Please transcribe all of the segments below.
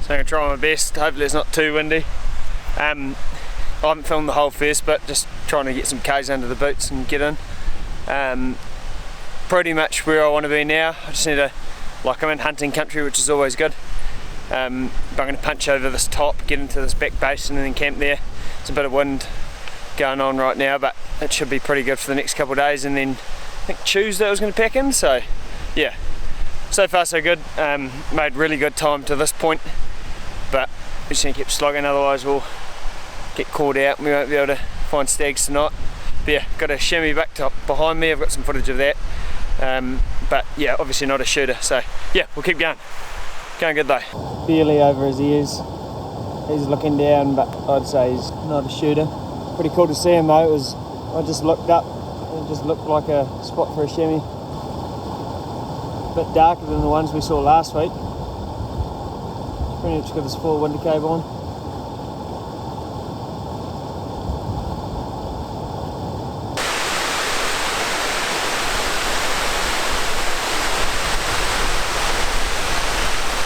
So I'm going to try my best, hopefully it's not too windy. I haven't filmed the whole first bit, just trying to get some K's under the boots and get in. Pretty much where I want to be now. I just need to, like, I'm in hunting country, which is always good. But I'm going to punch over this top, get into this back basin and then camp there. There's a bit of wind going on right now, but it should be pretty good for the next couple of days, and then I think Tuesday I was going to pack in, so yeah. So far so good. Made really good time to this point, but we just need to keep slogging, otherwise we'll get caught out and we won't be able to find stags tonight. But yeah, got a chamois back top behind me, I've got some footage of that. But yeah, obviously not a shooter, so yeah, we'll keep going. Going good though. Barely over his ears. He's looking down, but I'd say he's not a shooter. Pretty cool to see him though. I just looked up, it just looked like a spot for a chamois. A bit darker than the ones we saw last week. Pretty much got his full winter cave on.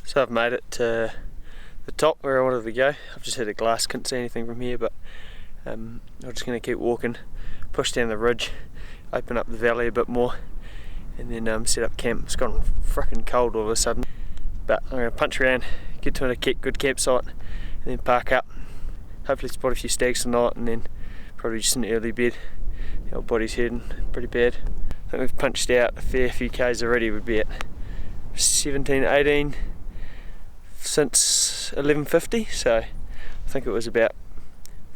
So I've made it to the top where I wanted to go. I've just hit a glass, couldn't see anything from here, but I'm just going to keep walking, push down the ridge, open up the valley a bit more, and then set up camp. It's gone frickin' cold all of a sudden, but I'm going to punch around, get to a good campsite, and then park up. Hopefully spot a few stags tonight, and then probably just an early bed. The old body's hurting pretty bad. I think we've punched out a fair few Ks already. We'd be at 17, 18 since 11:50, so I think it was about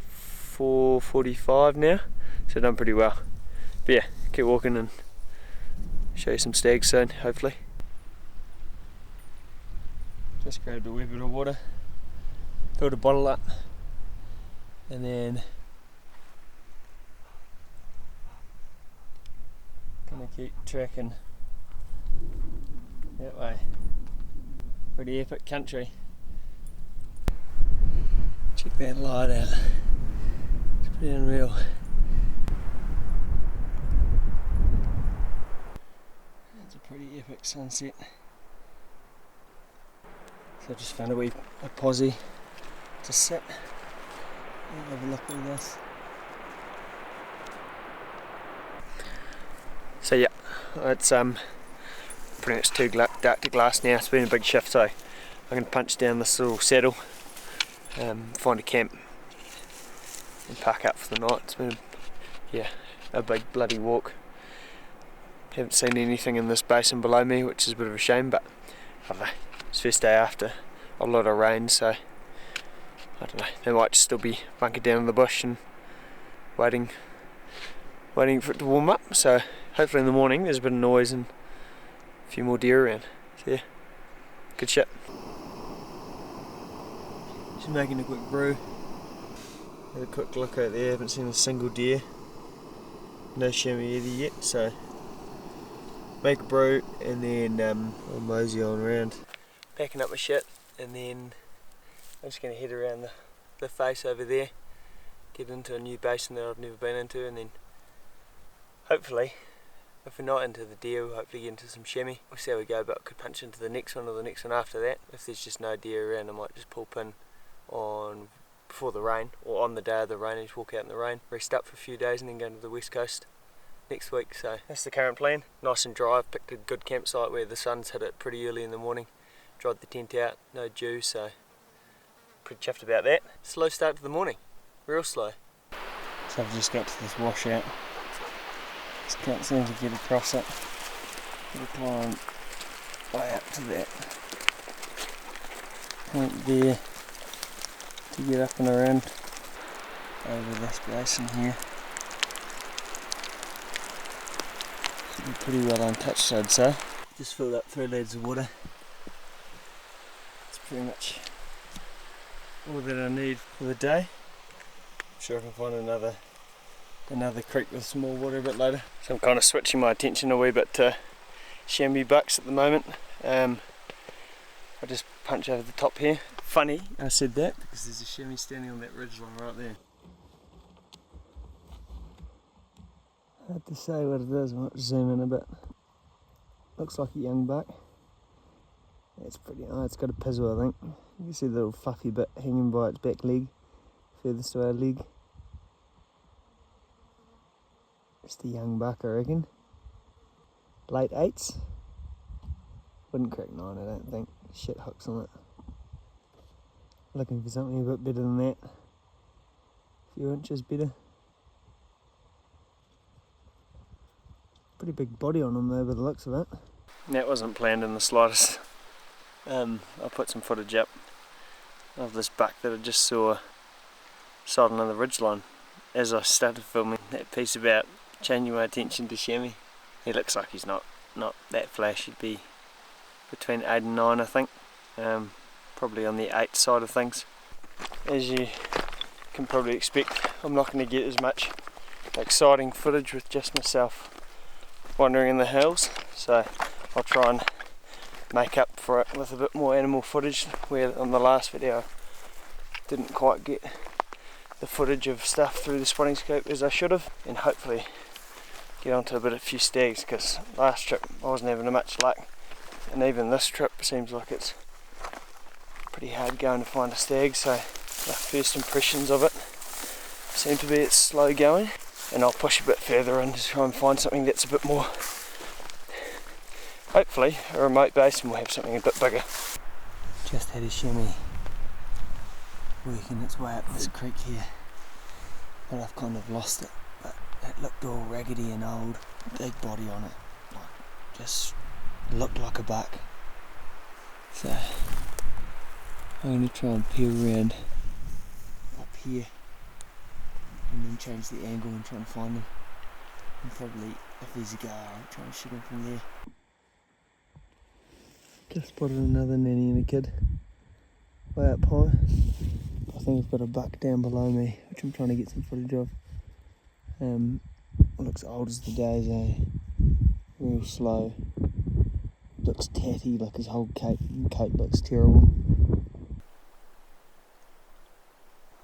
4:45 now, so done pretty well. But yeah, keep walking and show you some stags soon, hopefully. Just grabbed a wee bit of water, filled a bottle up, and then gonna keep tracking that way. Pretty epic country. Check that light out. It's pretty unreal. It's a pretty epic sunset. So I just found a posse to sit and have a look at this. So yeah, it's pretty much too dark to glass now. It's been a big shift, so I'm going to punch down this little saddle, find a camp and park up for the night. It's been a big bloody walk. Haven't seen anything in this basin below me, which is a bit of a shame, but I don't know, it's first day after a lot of rain, so I don't know, they might just still be bunkered down in the bush and waiting for it to warm up. So hopefully in the morning there's a bit of noise and a few more deer around. So yeah, good shit. Just making a quick brew. Have a quick look out there, haven't seen a single deer. No chamois either yet, so make a brew and then I'll mosey on around. Packing up my shit, and then I'm just going to head around the face over there, get into a new basin that I've never been into, and then hopefully, if we're not into the deer, we'll hopefully get into some chamois. We'll see how we go, but I could punch into the next one or the next one after that. If there's just no deer around, I might just pull pin on before the rain, or on the day of the rain, and just walk out in the rain, rest up for a few days and then go to the west coast next week. So that's the current plan. Nice and dry. I've picked a good campsite where the sun's hit it pretty early in the morning. Dried the tent out, no dew, so pretty chuffed about that. Slow start to the morning, real slow. So I've just got to this washout. Just can't seem to get across it. Gotta climb way up to that point there to get up and around over this basin here. Should be pretty well untouched, I'd say. Just filled up 3 litres of water. It's pretty much all that I need for the day. I'm sure I can find another creek with some more water a bit later. So I'm kind of switching my attention a wee bit to chamois bucks at the moment. I just punch over the top here. Funny I said that because there's a chamois standing on that ridgeline right there. Hard to say what it is, I might zoom in a bit. Looks like a young buck. That's pretty, oh, it's got a pizzle, I think. You can see the little fluffy bit hanging by its back leg, furthest to our leg. Just a young buck, I reckon. Late 8s. Wouldn't crack 9, I don't think. Shit hooks on it. Looking for something a bit better than that. A few inches better. Pretty big body on him though, by the looks of it. That wasn't planned in the slightest. I put some footage up of this buck that I just saw sighted on the ridgeline as I started filming that piece about changing my attention to Chammy. He looks like he's not that flash. He'd be between 8 and 9, I think. Probably on the 8 side of things. As you can probably expect, I'm not going to get as much exciting footage with just myself wandering in the hills, so I'll try and make up for it with a bit more animal footage, where on the last video I didn't quite get the footage of stuff through the spotting scope as I should have, and hopefully get onto a few stags, because last trip I wasn't having much luck, and even this trip seems like it's pretty hard going to find a stag, so my first impressions of it seem to be it's slow going, and I'll push a bit further in to try and find something that's a bit more, hopefully a remote base, and we'll have something a bit bigger. Just had a chamois working its way up this creek here, but I've kind of lost it. But it looked all raggedy and old, big body on it, like just looked like a buck. So I'm going to try and peel around up here and then change the angle and try and find him, and probably if there's a guy I'll try and shoot him from there. Just spotted another nanny and a kid way up high. I think I've got a buck down below me which I'm trying to get some footage of. Looks old as the days, real slow, looks tatty, like his whole coat looks terrible.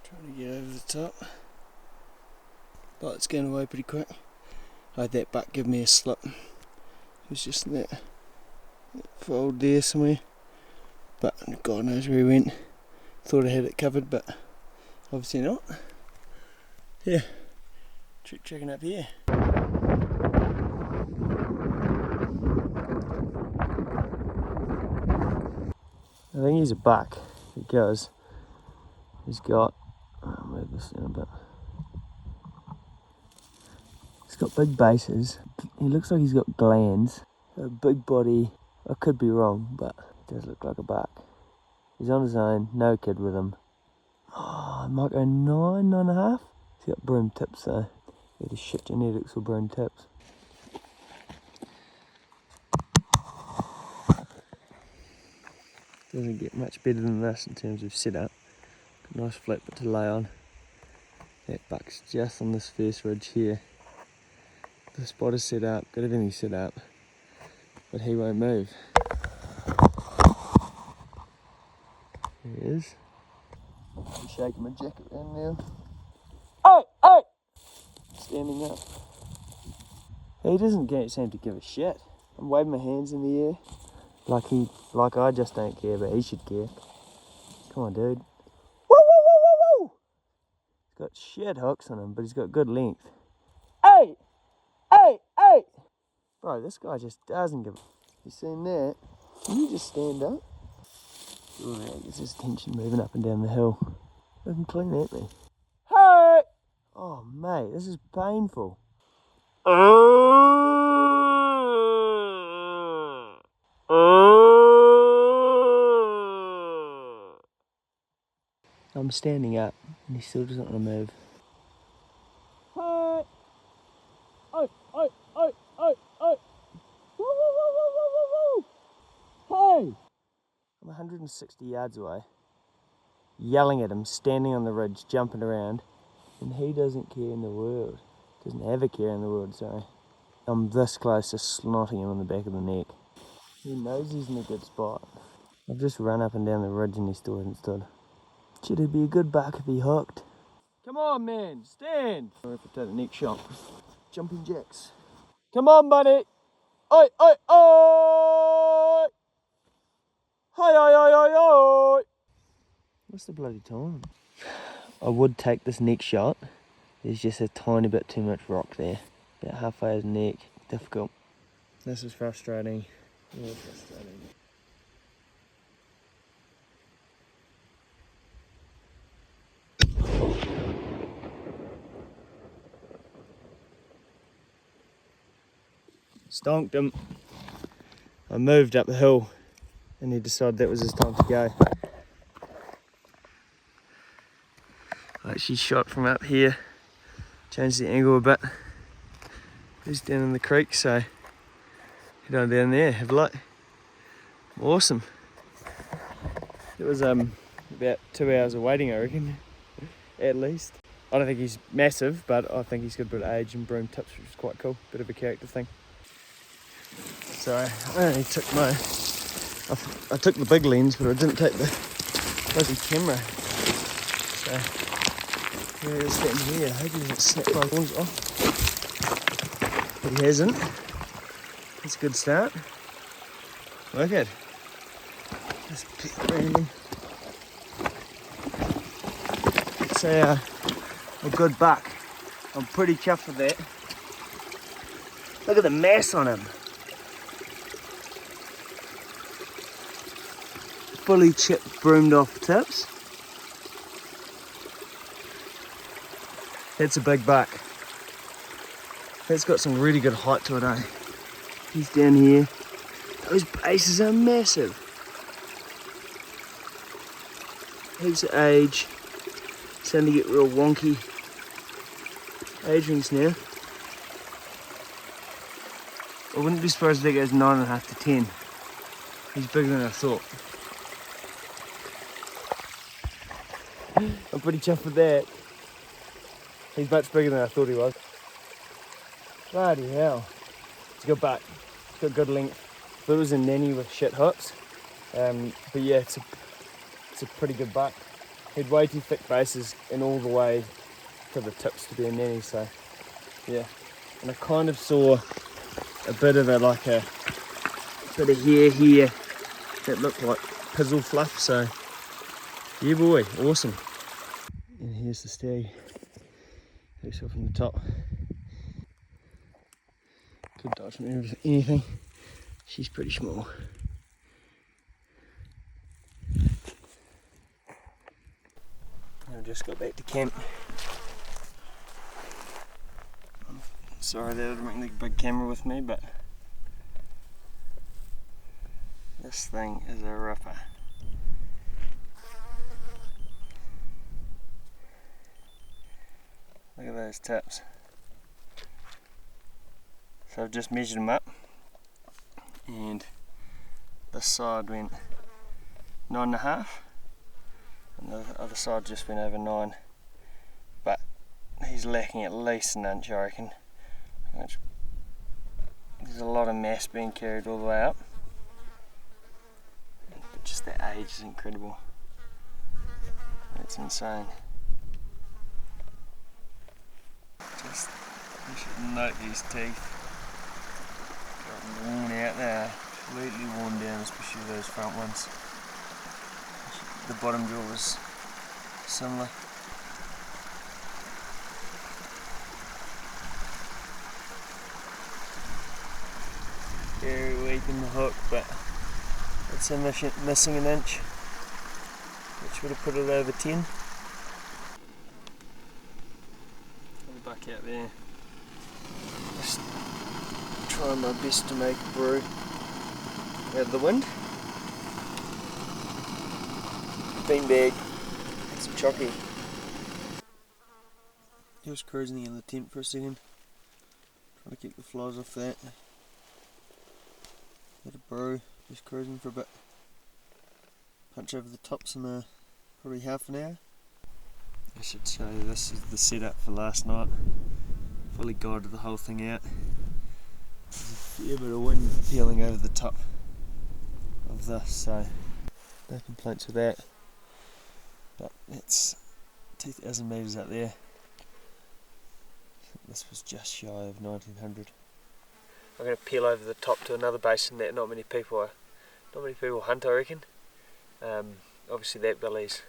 Trying to get over the top. Light's going away pretty quick. I had that buck give me a slip. It was just in that fold there somewhere. But God knows where he went. Thought I had it covered, but obviously not. Yeah, checking up here. I think he's a buck because he's got, I'll move this down a bit. He's got big bases. He looks like he's got glands. A big body. I could be wrong, but it does look like a buck. He's on his own, no kid with him. Oh, I might go 9.5. He's got broom tips though. Yeah, the shit genetics for broom tips. Doesn't get much better than this in terms of setup. Nice flat bit to lay on. That buck's just on this first ridge here. The spot is set up, got everything set up, but he won't move. There he is. I'm shaking my jacket around now. Oh! Oh! Standing up. He doesn't seem to give a shit. I'm waving my hands in the air. Like I just don't care, but he should care. Come on, dude. Woo, woo, woo, woo, woo! He's got shit hooks on him, but he's got good length. Hey! Hey! Hey! Bro, this guy just doesn't give a... You seen that? Can you just stand up? Oh, that gets his attention moving up and down the hill. Looking clean at me. Hey! Oh, mate, this is painful. I'm standing up and he still doesn't want to move. Hey! Oh, oh, oh, oh, oh! Woo, woo, woo, woo, woo, woo, woo! Hey! I'm 160 yards away, yelling at him, standing on the ridge, jumping around, and he doesn't care in the world. Doesn't have a care in the world, sorry. I'm this close to slotting him on the back of the neck. He knows he's in a good spot. I've just run up and down the ridge and he still hasn't stood. Shit, it'd be a good buck if he hooked. Come on, man, stand! Sorry if I take the next shot. Jumping jacks. Come on, buddy! Oi, oi, oi! Hi, hi, hi, hi, hi. What's the bloody time? I would take this neck shot. There's just a tiny bit too much rock there. About halfway his neck. Difficult. This is frustrating. Yeah, frustrating. Stonked him. I moved up the hill and he decided that was his time to go. I actually shot from up here, changed the angle a bit. He's down in the creek, so head on down there, have a look. Awesome. It was about 2 hours of waiting, I reckon, at least. I don't think he's massive, but I think he's got a bit of age and broom tips, which is quite cool. Bit of a character thing. So I only took I took the big lens, but I didn't take the bloody camera. So yeah, it's getting here. I hope he doesn't snap my horns off. But he hasn't. That's a good start. Look at it. Just pet random. It's a good buck. I'm pretty chuffed with that. Look at the mass on him. Fully chipped, broomed off tips. That's a big buck. That's got some really good height to it, eh? He's down here. Those bases are massive. Heaps of age. Starting to get real wonky age rings now. I wouldn't be surprised if that goes 9.5 to 10. He's bigger than I thought. I'm pretty chuffed with that. He's much bigger than I thought he was. Bloody hell. It's a good buck. It's got good length. Thought it was a nanny with shit hooks. But yeah, it's a pretty good buck. He had way too thick bases and all the way to the tips to be a nanny, so yeah. And I kind of saw a bit of bit of hair here that looked like pizzle fluff, so yeah boy, awesome. And here's the stag. Takes off from the top. Could dodge from anything. She's pretty small. I just got back to camp. Sorry that I didn't bring the big camera with me, but this thing is a ripper. Look at those tips. So I've just measured them up, and this side went 9.5, and the other side just went over 9. But he's lacking at least an inch, I reckon. There's a lot of mass being carried all the way up. But just the age is incredible. That's insane. Just, you should note these teeth. Got worn out there, completely worn down, especially those front ones. The bottom jaw was similar. Very weak in the hook, but it's missing an inch, which would have put it over 10. The buck out there. Just trying my best to make a brew out of the wind. Beanbag and some chocky. Just cruising in the tent for a second, trying to keep the flies off that. Had a brew, just cruising for a bit. Punch over the tops in probably half an hour. I should show you, this is the setup for last night. Fully guided the whole thing out. There's a fair bit of wind peeling over the top of this, so no complaints with that. But it's 2,000 metres up there. This was just shy of 1900. I'm going to peel over the top to another basin that not many people hunt, I reckon. Obviously that billy's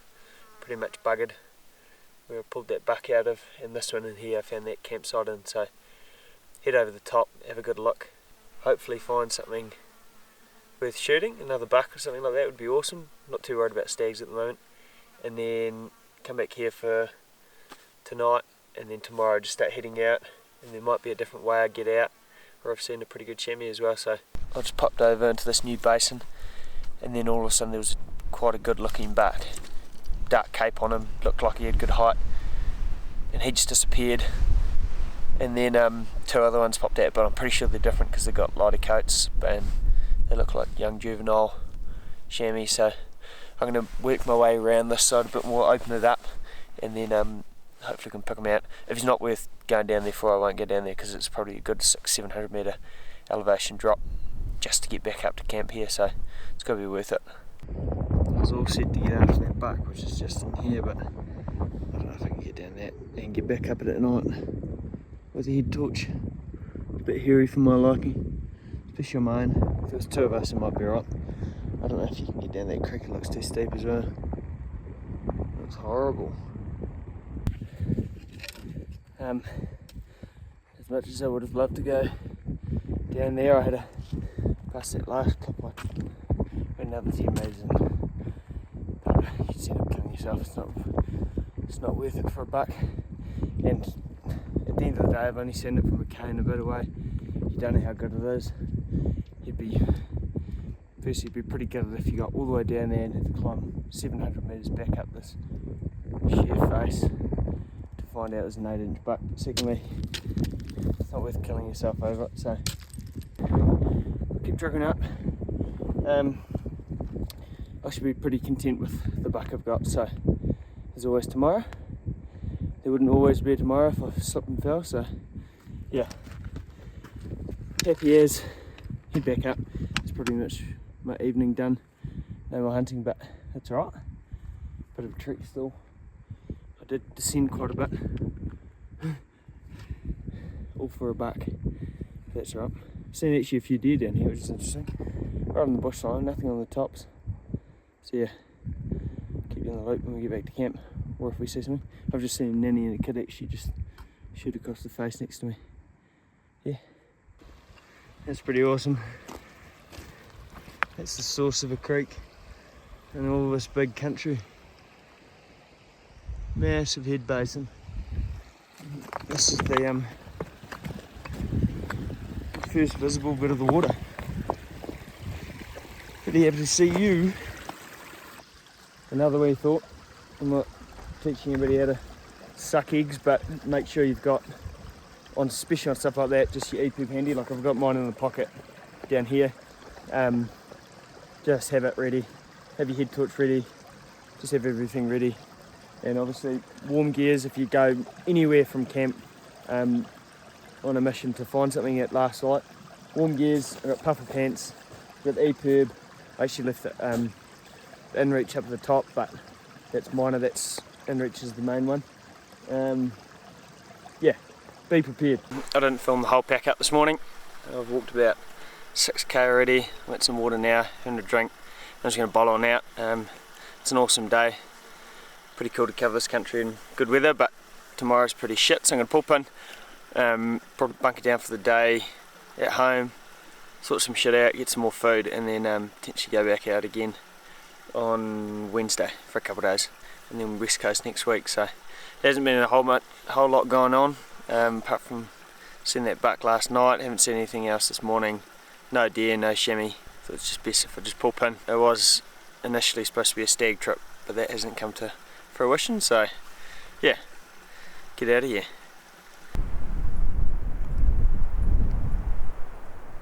pretty much buggered where I pulled that buck out of, and this one in here I found that campsite in, so head over the top, have a good look, hopefully find something worth shooting, another buck or something like that would be awesome. Not too worried about stags at the moment, and then come back here for tonight, and then tomorrow just start heading out, and there might be a different way I get out, or I've seen a pretty good chamois as well. So I just popped over into this new basin, and then all of a sudden there was quite a good looking buck, dark cape on him, looked like he had good height, and he just disappeared. And then two other ones popped out, but I'm pretty sure they're different because they've got lighter coats and they look like young juvenile chamois. So I'm going to work my way around this side a bit more, open it up, and then hopefully can pick them out. If it's not worth going down there for, I won't go down there because it's probably a good 600-700 metre elevation drop just to get back up to camp here, so it's got to be worth it. I was all set to get after that buck, which is just in here, but I don't know if I can get down that and get back up at night with a head torch. It's a bit hairy for my liking, especially on my own. If there was two of us it might be right. I don't know if you can get down that creek, it looks too steep as well. It looks horrible. As much as I would have loved to go down there, I had to pass that last clip like another 10 metres, and you just end up killing yourself. It's not worth it for a buck. And at the end of the day, I've only seen it from a cane a bit away. You don't know how good it is. Firstly, you'd be pretty gutted if you got all the way down there and had to climb 700 metres back up this sheer face to find out it was an 8-inch buck. Secondly, it's not worth killing yourself over it, so I'll keep trucking up. I should be pretty content with the buck I've got, so there's always tomorrow. There wouldn't always be a tomorrow if I slipped and fell, so yeah. Happy as, head back up. It's pretty much my evening done. No more hunting, but that's alright. Bit of a treat still. I did descend quite a bit. All for a buck. That's right. Seen actually a few deer down here, which is interesting. Right on the bush line, nothing on the tops. So yeah, keep you in the loop when we get back to camp, or if we see something. I've just seen a nanny and a kid actually just shoot across the face next to me. Yeah, that's pretty awesome. That's the source of a creek and all this big country. Massive head basin. This is the first visible bit of the water. Pretty happy to see you. Another wee thought, I'm not teaching anybody how to suck eggs, but make sure you've got, especially on stuff like that, just your EPIB handy. Like I've got mine in the pocket down here. Just have it ready, have your head torch ready, just have everything ready. And obviously warm gears if you go anywhere from camp on a mission to find something at last light. Warm gears, I've got puffer pants, I've got the EPIB. I actually left the inReach up at the top, but that's minor, that's inReach is the main one. Yeah, be prepared. I didn't film the whole pack up this morning. I've walked about 6k already, went some water now, having a drink. I'm just going to bottle on out. It's an awesome day. Pretty cool to cover this country in good weather, but tomorrow's pretty shit, so I'm going to pull in, probably bunker down for the day at home, sort some shit out, get some more food, and then potentially go back out again on Wednesday for a couple of days, and then West Coast next week. So there hasn't been a whole lot going on, apart from seeing that buck last night. Haven't seen anything else this morning. No deer, no chamois. Thought it's just best if I just pull pin. It was initially supposed to be a stag trip, but that hasn't come to fruition, so yeah, get out of here.